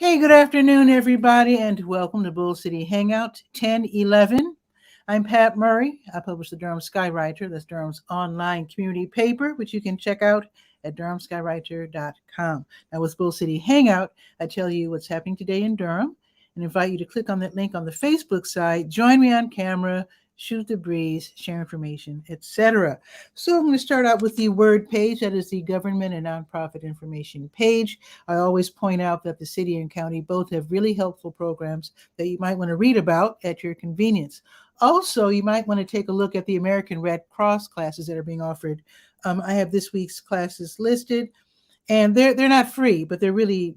Hey, good afternoon, everybody, and welcome to Bull City Hangout 1011. I'm Pat Murray. I publish the Durham Skywriter. That's Durham's online community paper, which you can check out at durhamskywriter.com. Now, with Bull City Hangout, I tell you what's happening today in Durham and invite you to click on that link on the Facebook side. Join me on camera, shoot the breeze, share information, etc. So I'm going to start out with the word page. That is the government and nonprofit information page. I always point out that the city and county both have really helpful programs that you might want to read about at your convenience. Also, you might want to take a look at the American Red Cross classes that are being offered. I have this week's classes listed, and they're not free, but they're really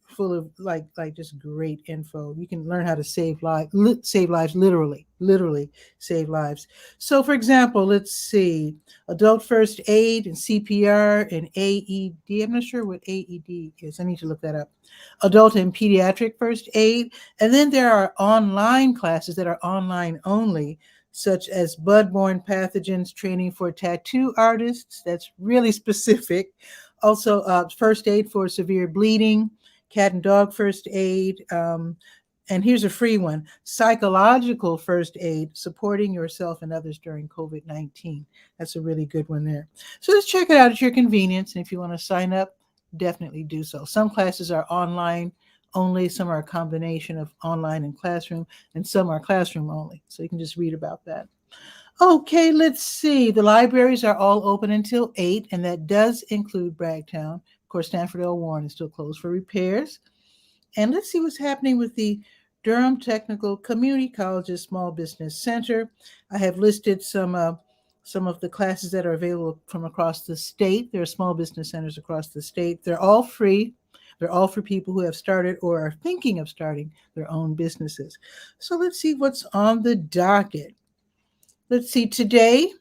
full of like just great info. You can learn how to save lives, literally save lives. So, for example, let's see, adult first aid and CPR and AED. I'm not sure what AED is. I need to look that up. Adult and pediatric first aid, and then there are online classes that are online only, such as bloodborne pathogens training for tattoo artists. That's really specific. Also, first aid for severe bleeding, cat and dog first aid, and here's a free one: psychological first aid, supporting yourself and others during COVID-19. That's a really good one there. So let's check it out at your convenience. And if you want to sign up, definitely do so. Some classes are online only, some are a combination of online and classroom, and some are classroom only. So you can just read about that. Okay, let's see. The libraries are all open until 8, and that does include Bragtown. Of course, Stanford L. Warren is still closed for repairs. And let's see what's happening with the Durham Technical Community College's Small Business Center. I have listed some of the classes that are available from across the state. There are small business centers across the state. They're all free. They're all for people who have started or are thinking of starting their own businesses. So let's see what's on the docket. Let's see, today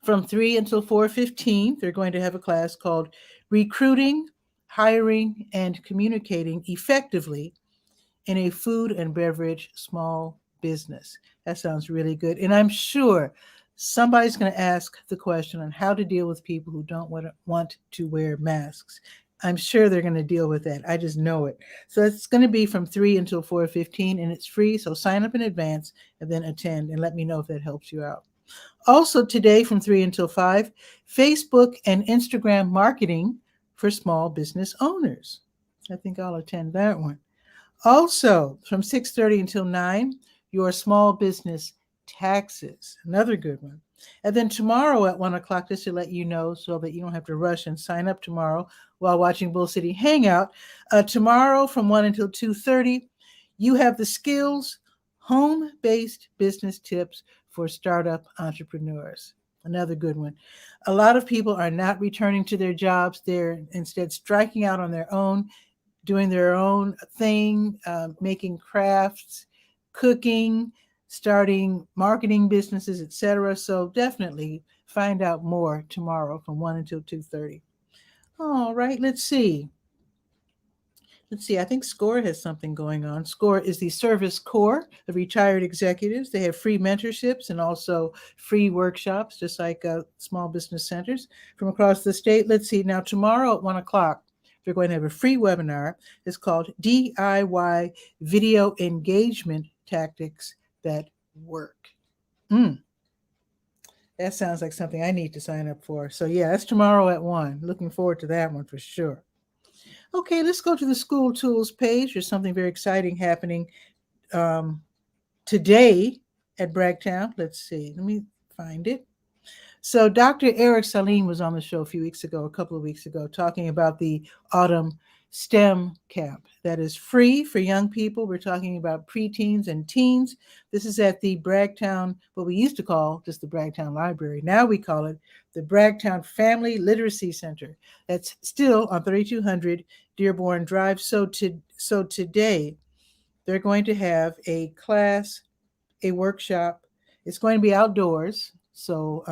from 3 until 4:15, they're going to have a class called Recruiting, Hiring, and Communicating Effectively in a Food and Beverage Small Business. That sounds really good. And I'm sure somebody's going to ask the question on how to deal with people who don't want to wear masks. I'm sure they're going to deal with that. I just know it. So it's going to be from 3 until 4:15, and it's free. So sign up in advance and then attend, and let me know if that helps you out. Also today from 3 until 5, Facebook and Instagram marketing for small business owners. I think I'll attend that one. Also from 6:30 until 9, your small business taxes. Another good one. And then tomorrow at 1 o'clock, just to let you know so that you don't have to rush and sign up tomorrow while watching Bull City Hangout. Tomorrow from 1 until 2:30, you have the skills, home-based business tips for startup entrepreneurs. Another good one. A lot of people are not returning to their jobs. They're instead striking out on their own, doing their own thing, making crafts, cooking, starting marketing businesses, etc. So definitely find out more tomorrow from 1 until 2:30. All right, let's see. I think SCORE has something going on. SCORE is the Service Corps of retired executives. They have free mentorships and also free workshops, just like small business centers from across the state. Let's see. Now, tomorrow at 1 o'clock, they're going to have a free webinar. It's called DIY Video Engagement Tactics That Work. That sounds like something I need to sign up for. So, yeah, that's tomorrow at 1. Looking forward to that one for sure. Okay, let's go to the school tools page. There's something very exciting happening today at Bragtown. Let's see. Let me find it. So Dr. 𝗕𝗓𝗟𝗟 𝗖𝗜𝗧𝗬 was on the show a couple of weeks ago, talking about the autumn STEM camp that is free for young people. We're talking about preteens and teens. This is at the Bragtown, what we used to call just the Bragtown Library. Now we call it the Bragtown Family Literacy Center. That's still on 3200 Dearborn Drive. So today they're going to have a class, a workshop. It's going to be outdoors. So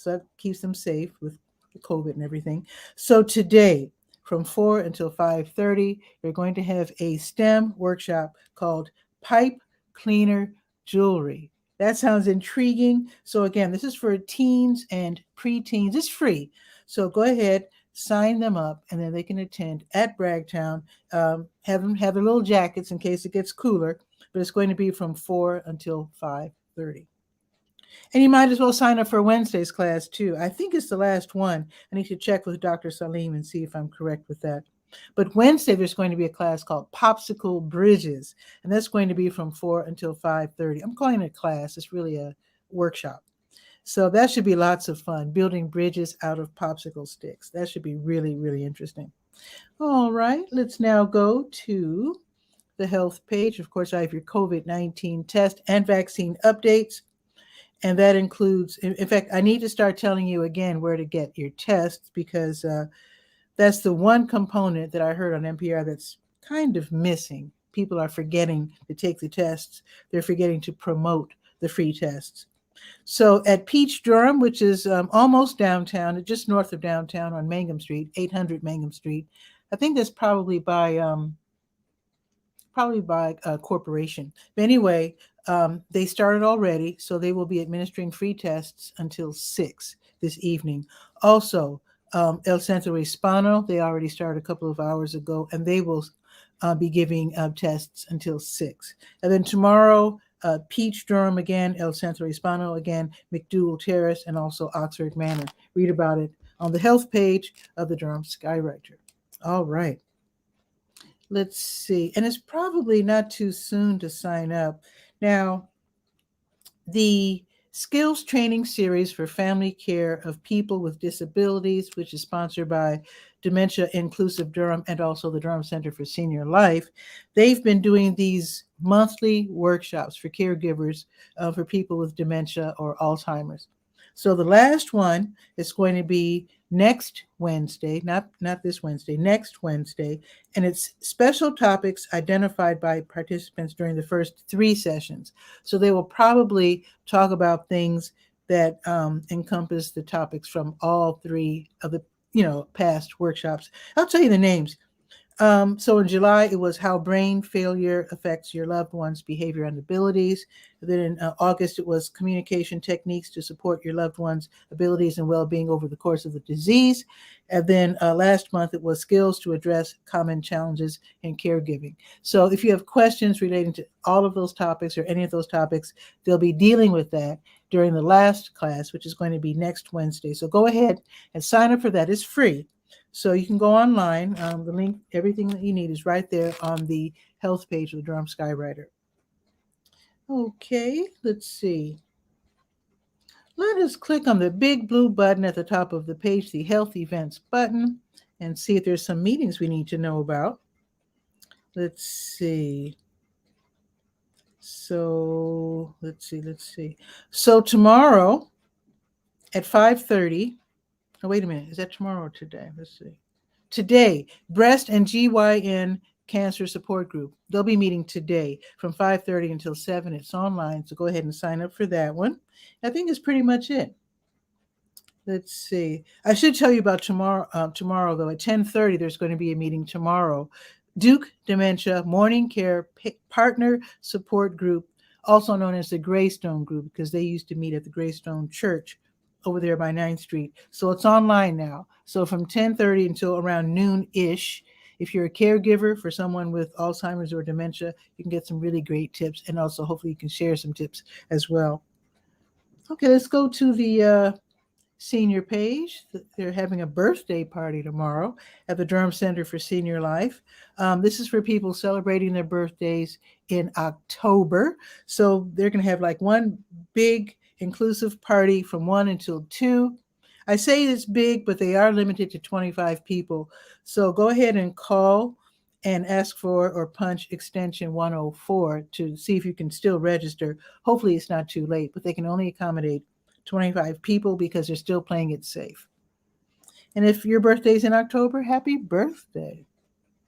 that keeps them safe with COVID and everything. So today, from 4 until 5:30, they're going to have a STEM workshop called Pipe Cleaner Jewelry. That sounds intriguing. So again, this is for teens and preteens. It's free. So go ahead, sign them up, and then they can attend at Bragtown. Have them have their little jackets in case it gets cooler, but it's going to be from 4 until 5:30. And you might as well sign up for Wednesday's class too. I think it's the last one. I need to check with Dr. Salim and see if I'm correct with that. But Wednesday, there's going to be a class called Popsicle Bridges, and that's going to be from 4 until 5:30. I'm calling it a class. It's really a workshop. So that should be lots of fun, building bridges out of popsicle sticks. That should be really, really interesting. All right, let's now go to the health page. Of course, I have your COVID-19 test and vaccine updates. And that includes, in fact, I need to start telling you again where to get your tests, because that's the one component that I heard on NPR that's kind of missing. People are forgetting to take the tests. They're forgetting to promote the free tests. So at Peach Durham, which is almost downtown, just north of downtown on Mangum Street, 800 Mangum Street. I think that's probably by Corporation. But anyway, they started already, so they will be administering free tests until 6 this evening. Also, El Centro Hispano, they already started a couple of hours ago, and they will be giving tests until 6. And then tomorrow, Peach Durham again, El Centro Hispano again, McDougal Terrace, and also Oxford Manor. Read about it on the health page of the Durham Skywriter. All right. Let's see. And it's probably not too soon to sign up. Now, the Skills Training Series for Family Care of People with Disabilities, which is sponsored by Dementia Inclusive Durham and also the Durham Center for Senior Life, they've been doing these monthly workshops for caregivers for people with dementia or Alzheimer's. So the last one is going to be next Wednesday, not this Wednesday, next Wednesday, and it's special topics identified by participants during the first 3 sessions. So they will probably talk about things that encompass the topics from all 3 of the past workshops. I'll tell you the names. So in July, it was how brain failure affects your loved one's behavior and abilities. Then in August, it was communication techniques to support your loved one's abilities and well-being over the course of the disease. And then last month, it was skills to address common challenges in caregiving. So if you have questions relating to all of those topics or any of those topics, they'll be dealing with that during the last class, which is going to be next Wednesday. So go ahead and sign up for that. It's free. So you can go online. The link, everything that you need is right there on the health page of the Durham Skywriter. Okay, let's see. Let us click on the big blue button at the top of the page, the Health Events button, and see if there's some meetings we need to know about. Let's see. So let's see. So tomorrow at 5:30. Oh, wait a minute. Is that tomorrow or today? Let's see. Today, Breast and GYN Cancer Support Group. They'll be meeting today from 5:30 until 7. It's online, so go ahead and sign up for that one. I think it's pretty much it. Let's see. I should tell you about tomorrow, though. At 10:30, there's going to be a meeting tomorrow. Duke Dementia Morning Care Partner Support Group, also known as the Greystone Group, because they used to meet at the Greystone Church over there by 9th Street. So it's online now. So from 10:30 until around noon-ish, if you're a caregiver for someone with Alzheimer's or dementia, you can get some really great tips, and also hopefully you can share some tips as well. Okay, let's go to the senior page. They're having a birthday party tomorrow at the Durham Center for Senior Life. This is for people celebrating their birthdays in October. So they're going to have like one big inclusive party from 1 until 2. I say it's big, but they are limited to 25 people. So go ahead and call and ask for or punch extension 104 to see if you can still register. Hopefully it's not too late, but they can only accommodate 25 people because they're still playing it safe. And if your birthday's in October, happy birthday.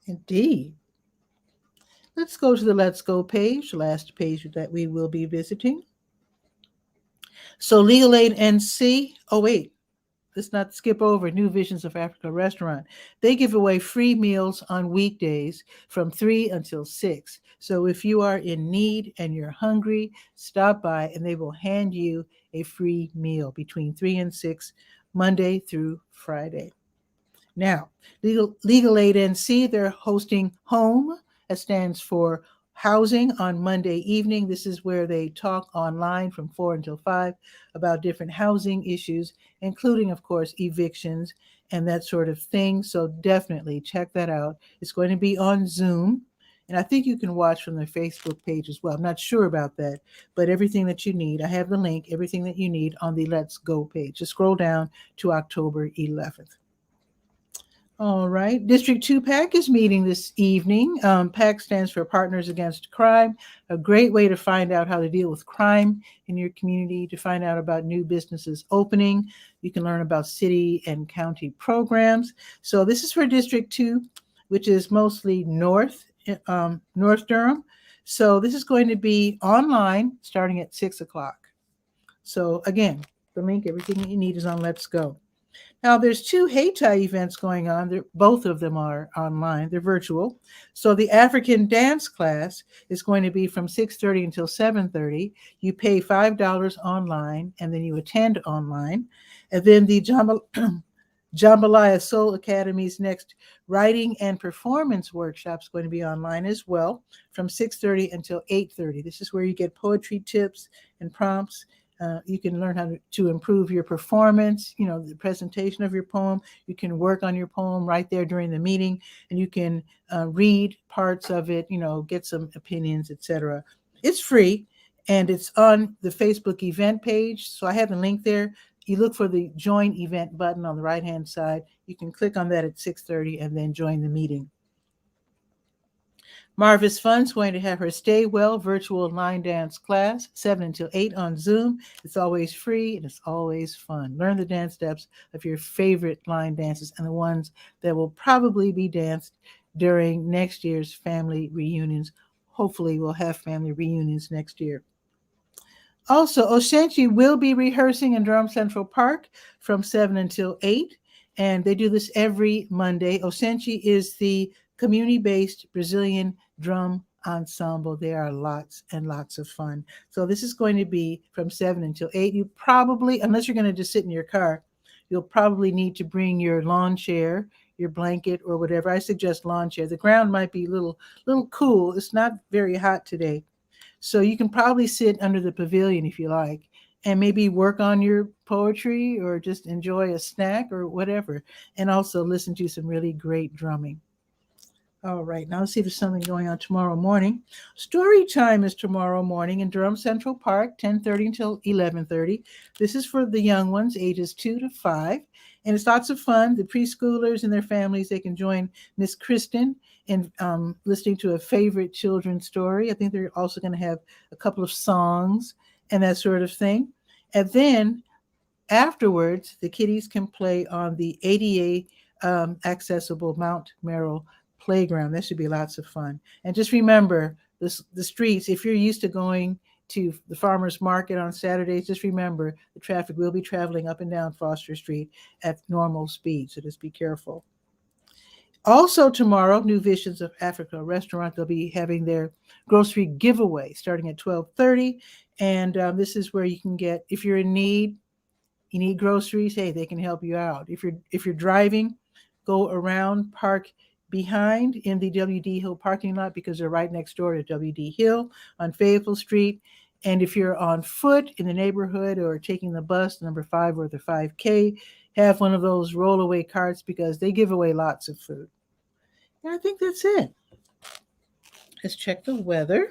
Indeed. Let's go to the Let's Go page, the last page that we will be visiting. So Legal Aid NC, let's not skip over New Visions of Africa restaurant. They give away free meals on weekdays from 3 until 6. So if you are in need and you're hungry, stop by and they will hand you a free meal between 3 and 6, Monday through Friday. Now, Legal Aid NC, they're hosting Home. That stands for Housing on Monday evening. This is where they talk online from 4 until 5 about different housing issues, including, of course, evictions and that sort of thing. So definitely check that out. It's going to be on Zoom. And I think you can watch from their Facebook page as well. I'm not sure about that, but everything that you need, I have the link, everything that you need on the Let's Go page. Just scroll down to October 11th. All right. District 2 PAC is meeting this evening. PAC stands for Partners Against Crime, a great way to find out how to deal with crime in your community, to find out about new businesses opening. You can learn about city and county programs. So this is for District 2, which is mostly North Durham. So this is going to be online starting at 6 o'clock. So again, the link, everything that you need is on Let's Go. Now, there's 2 𝗕𝗨𝗟𝗟 events going on. Both of them are online. They're virtual. So the African dance class is going to be from 6:30 until 7:30. You pay $5 online, and then you attend online. And then the 𝗕𝗨𝗟𝗟 𝗖𝗜𝗧𝗬 Academy's next writing and performance workshop is going to be online as well from 6:30 until 8:30. This is where you get poetry tips and prompts. You can learn how to improve your performance, the presentation of your poem. You can work on your poem right there during the meeting, and you can read parts of it, get some opinions, etc. It's free, and it's on the Facebook event page. So I have the link there. You look for the join event button on the right-hand side. You can click on that at 6:30 and then join the meeting. Marvis Fun's going to have her Stay Well virtual line dance class, 7 until 8 on Zoom. It's always free and it's always fun. Learn the dance steps of your favorite line dances and the ones that will probably be danced during next year's family reunions. Hopefully we'll have family reunions next year. Also, 𝗕𝗨𝗟𝗟 will be rehearsing in Durham Central Park from 7 until 8, and they do this every Monday. 𝗕𝗨𝗟𝗟 is the community-based Brazilian drum ensemble. They are lots and lots of fun. So this is going to be from 7 until 8. You probably, unless you're going to just sit in your car, you'll probably need to bring your lawn chair, your blanket, or whatever. I suggest lawn chair. The ground might be a little cool. It's not very hot today. So you can probably sit under the pavilion if you like, and maybe work on your poetry or just enjoy a snack or whatever, and also listen to some really great drumming. All right, now let's see if there's something going on tomorrow morning. Story time is tomorrow morning in Durham Central Park, 10:30 until 11:30. This is for the young ones, ages 2 to 5, and it's lots of fun. The preschoolers and their families, they can join Miss Kristen in listening to a favorite children's story. I think they're also going to have a couple of songs and that sort of thing. And then afterwards, the kiddies can play on the ADA accessible Mount Merrill playground. That should be lots of fun. And just remember the streets, if you're used to going to the farmer's market on Saturdays, just remember the traffic will be traveling up and down Foster Street at normal speed. So just be careful. Also tomorrow, New Visions of Africa restaurant, they'll be having their grocery giveaway starting at 12:30. And this is where you can get, if you're in need, you need groceries, hey, they can help you out. If you're driving, go around, park behind in the W.D. Hill parking lot because they're right next door to W.D. Hill on Fayetteville Street. And if you're on foot in the neighborhood or taking the bus, number 5 or the 5K, have one of those rollaway carts because they give away lots of food. And I think that's it. Let's check the weather.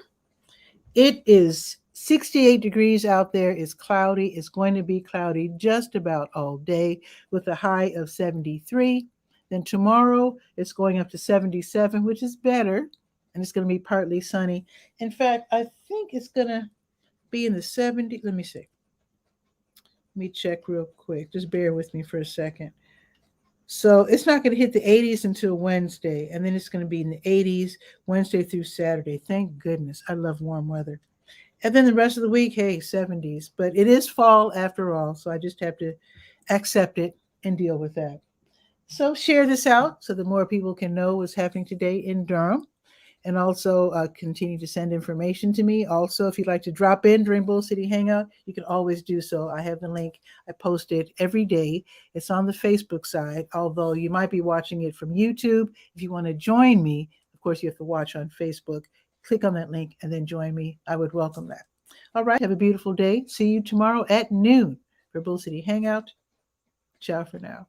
It is 68 degrees out there. It's cloudy. It's going to be cloudy just about all day with a high of 73. Then tomorrow it's going up to 77, which is better. And it's going to be partly sunny. In fact, I think it's going to be in the 70s. Let me see. Let me check real quick. Just bear with me for a second. So it's not going to hit the 80s until Wednesday. And then it's going to be in the 80s Wednesday through Saturday. Thank goodness. I love warm weather. And then the rest of the week, hey, 70s. But it is fall after all. So I just have to accept it and deal with that. So share this out so that more people can know what's happening today in Durham. and also continue to send information to me. Also, if you'd like to drop in during Bull City Hangout, you can always do so. I have the link. I post it every day. It's on the Facebook side, although you might be watching it from YouTube. If you want to join me, of course, you have to watch on Facebook. Click on that link and then join me. I would welcome that. All right. Have a beautiful day. See you tomorrow at noon for Bull City Hangout. Ciao for now.